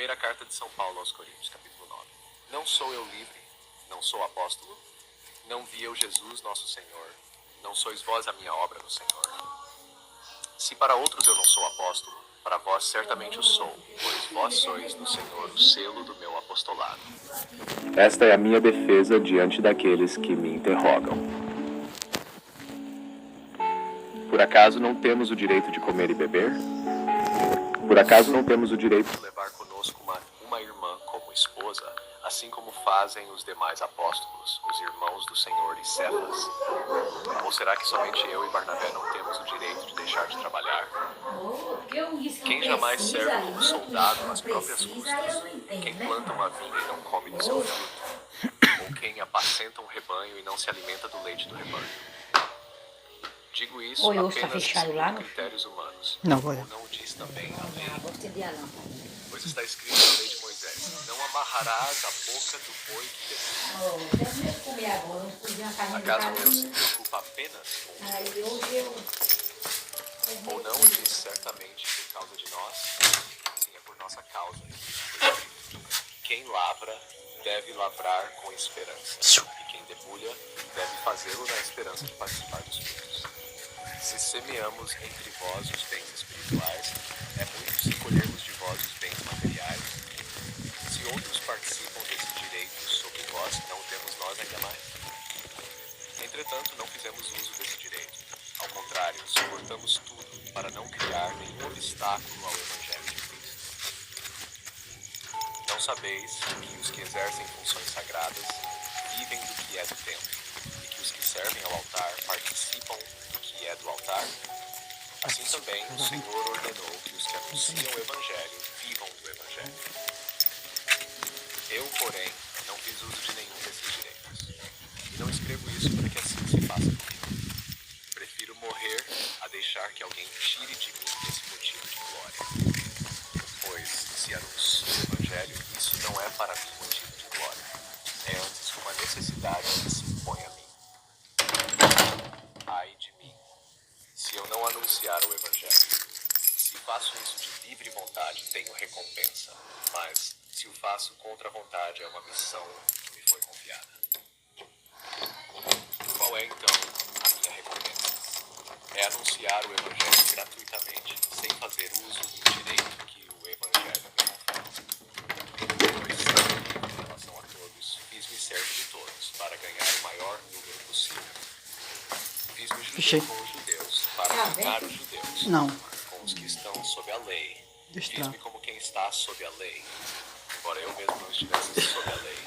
Primeira carta de São Paulo aos Coríntios, capítulo 9. Não sou eu livre, não sou apóstolo, não vi eu Jesus nosso Senhor, não sois vós a minha obra no Senhor. Se para outros eu não sou apóstolo, para vós certamente o sou, pois vós sois no Senhor o selo do meu apostolado. Esta é a minha defesa diante daqueles que me interrogam. Por acaso não temos o direito de comer e beber? Por acaso não temos o direito de levar conosco uma irmã como esposa, assim como fazem os demais apóstolos, os irmãos do Senhor e Cefas? Ou será que somente eu e Barnabé não temos o direito de deixar de trabalhar? Quem jamais serve como soldado às próprias custas? Quem planta uma vinha e não come do seu fruto? Ou quem apacenta um rebanho e não se alimenta do leite do rebanho? Digo isso apenas segundo critérios humanos. Não, ou não o diz também a lei? Pois está escrito na lei de Moisés: não amarrarás a boca do boi que desce. Acaso Deus se preocupa apenas com os bois? Ou não o diz certamente por causa de nós? Sim, é por nossa causa. Quem lavra deve lavrar com esperança, e quem debulha deve fazê-lo na esperança de participar dos frutos. Se semeamos entre vós os bens espirituais, é muito se colhermos de vós os bens materiais. Se outros participam desse direito sobre vós, não temos nós ainda mais? Entretanto, não fizemos uso desse direito. Ao contrário, suportamos tudo para não criar nenhum obstáculo ao Evangelho de Cristo. Não sabeis que os que exercem funções sagradas vivem do que é do templo, e que os que servem ao altar participam do que é do altar? Assim também o Senhor ordenou que os que anunciam o Evangelho vivam do Evangelho. Eu, porém, não fiz uso de nenhum desses direitos. E não escrevo isso para que assim se faça comigo. Prefiro morrer a deixar que alguém tire de mim esse motivo de glória. Pois, se anuncio o Evangelho, isso não é para mim motivo de glória. É antes uma necessidade que se impõe a mim. Ai de mim, se eu não anunciar o Evangelho. Se faço isso de livre vontade, tenho recompensa. Mas, se o faço contra a vontade, é uma missão que me foi confiada. Qual é, então, a minha recompensa? É anunciar o Evangelho gratuitamente, sem fazer uso do direito que o Evangelho me confere. Pois, em relação a todos, fiz-me servo de todos, para ganhar o maior número possível. Fiz-me judeu com os judeus, para ganhar os judeus. Não. Com os que estão sob a lei. Está. Fiz-me como quem está sob a lei, embora eu mesmo não estivesse sob a lei,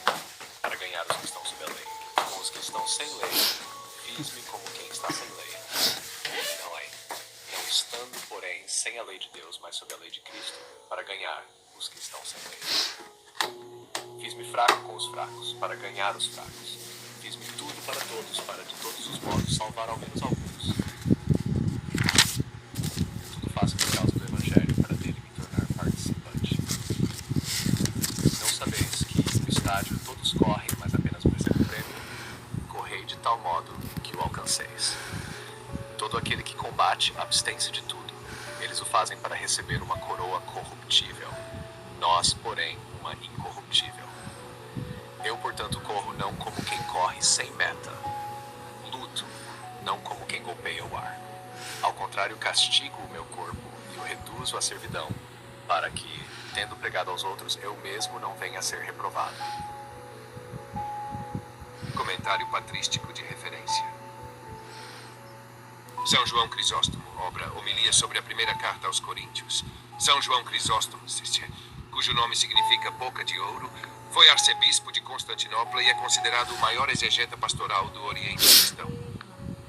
para ganhar os que estão sob a lei. Com os que estão sem lei, fiz-me como quem está sem lei. Não estando, porém, sem a lei de Deus, mas sob a lei de Cristo, para ganhar os que estão sem lei. Fiz-me fraco com os fracos, para ganhar os fracos. Fiz-me tudo para todos, para de todos os modos salvar ao menos alguns. Tudo faço por causa do Evangelho, para dele me tornar participante. Não sabeis que no estádio todos correm, mas apenas um recebe o prêmio? Correi de tal modo que o alcanceis. Todo aquele que combate abstém-se de tudo. Eles o fazem para receber uma coroa corruptível. Nós, porém, uma incorruptível. Eu, portanto, corro não como quem corre sem meta. Luto, não como quem golpeia o ar. Ao contrário, castigo o meu corpo e o reduzo à servidão, para que, tendo pregado aos outros, eu mesmo não venha a ser reprovado. Comentário patrístico de referência. São João Crisóstomo, obra Homilia sobre a primeira carta aos Coríntios. São João Crisóstomo, cujo nome significa boca de ouro, foi arcebispo de Constantinopla e é considerado o maior exegeta pastoral do Oriente Cristão.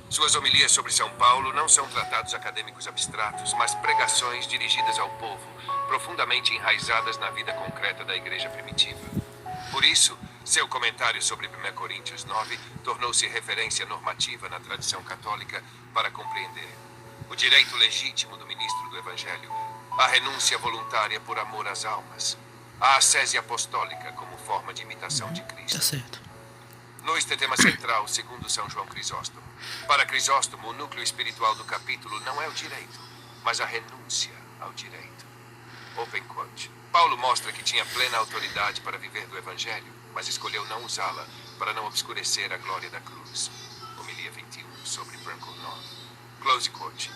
Suas homilias sobre São Paulo não são tratados acadêmicos abstratos, mas pregações dirigidas ao povo, profundamente enraizadas na vida concreta da igreja primitiva. Por isso, seu comentário sobre 1 Coríntios 9 tornou-se referência normativa na tradição católica para compreender o direito legítimo do ministro do Evangelho, a renúncia voluntária por amor às almas, a ascese apostólica como forma de imitação de Cristo. Tá certo. No este tema central, segundo São João Crisóstomo. Para Crisóstomo, o núcleo espiritual do capítulo não é o direito, mas a renúncia ao direito. Open quote. Paulo mostra que tinha plena autoridade para viver do Evangelho, mas escolheu não usá-la para não obscurecer a glória da cruz. Homilia 21 sobre Branco 9. Close quote.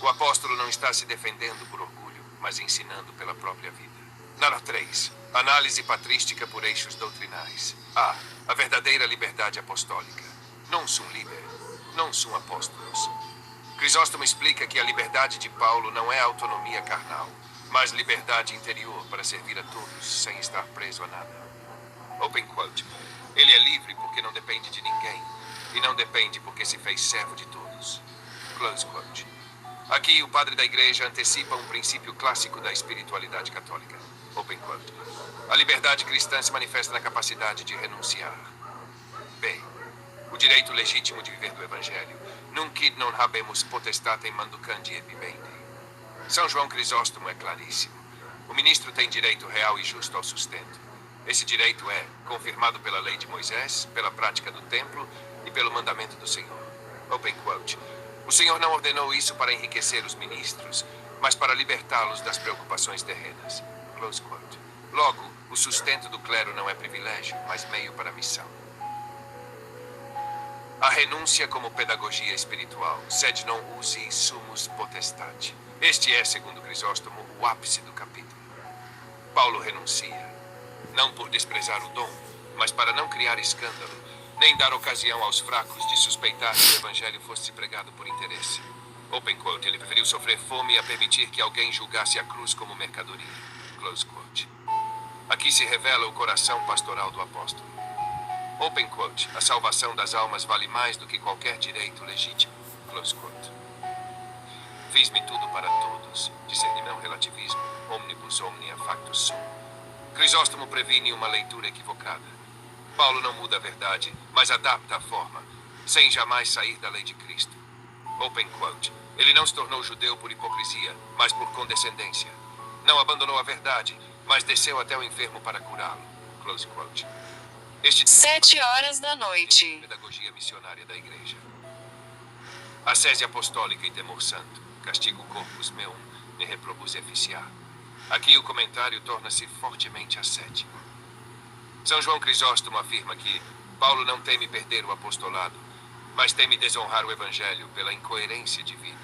O apóstolo não está se defendendo por orgulho, mas ensinando pela própria vida. Nara 3. Análise patrística por eixos doutrinais. A. A verdadeira liberdade apostólica. Non sum liber, non sum apóstolos. Crisóstomo explica que a liberdade de Paulo não é autonomia carnal, mas liberdade interior para servir a todos, sem estar preso a nada. Open quote. Ele é livre porque não depende de ninguém, e não depende porque se fez servo de todos. Close quote. Aqui, o padre da igreja antecipa um princípio clássico da espiritualidade católica. Open quote. A liberdade cristã se manifesta na capacidade de renunciar. B. O direito legítimo de viver do Evangelho. Nunc id non habemus potestatem manducandi ebibendi. São João Crisóstomo é claríssimo. O ministro tem direito real e justo ao sustento. Esse direito é confirmado pela lei de Moisés, pela prática do templo e pelo mandamento do Senhor. Open quote. O Senhor não ordenou isso para enriquecer os ministros, mas para libertá-los das preocupações terrenas. Close quote. Logo, o sustento do clero não é privilégio, mas meio para a missão. A renúncia como pedagogia espiritual, sed non usi sumus potestate. Este é, segundo Crisóstomo, o ápice do capítulo. Paulo renuncia, não por desprezar o dom, mas para não criar escândalo, nem dar ocasião aos fracos de suspeitar que o evangelho fosse pregado por interesse. Open quote, ele preferiu sofrer fome a permitir que alguém julgasse a cruz como mercadoria. Close quote. Aqui se revela o coração pastoral do apóstolo. Open quote, a salvação das almas vale mais do que qualquer direito legítimo. Close quote. Fiz-me tudo para todos, discernimento não relativismo, omnibus omnia factus sum. Crisóstomo previne uma leitura equivocada. Paulo não muda a verdade, mas adapta a forma, sem jamais sair da lei de Cristo. Open quote. Ele não se tornou judeu por hipocrisia, mas por condescendência. Não abandonou a verdade, mas desceu até o enfermo para curá-lo. Close quote. 7 horas da noite. Pedagogia missionária da igreja. Ascese apostólica e temor santo. Castigo corpus meum, me reprobus efficiar. Aqui o comentário torna-se fortemente ascético. São João Crisóstomo afirma que Paulo não teme perder o apostolado, mas teme desonrar o evangelho pela incoerência de vida.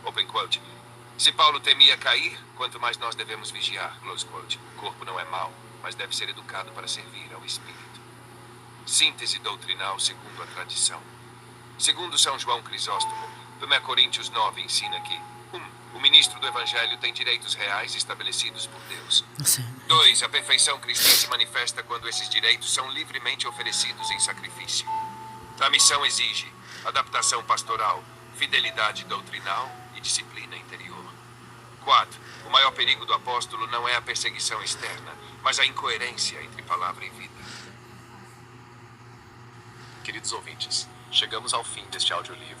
Open quote. Se Paulo temia cair, quanto mais nós devemos vigiar. Close quote. O corpo não é mau, mas deve ser educado para servir ao espírito. Síntese doutrinal segundo a tradição. Segundo São João Crisóstomo, 1 Coríntios 9 ensina que 1. O ministro do evangelho tem direitos reais estabelecidos por Deus. 2. A perfeição cristã se manifesta quando esses direitos são livremente oferecidos em sacrifício. A missão exige adaptação pastoral, fidelidade doutrinal e disciplina interior. 4. O maior perigo do apóstolo não é a perseguição externa, mas a incoerência entre palavra e vida. Queridos ouvintes, chegamos ao fim deste audiolivro.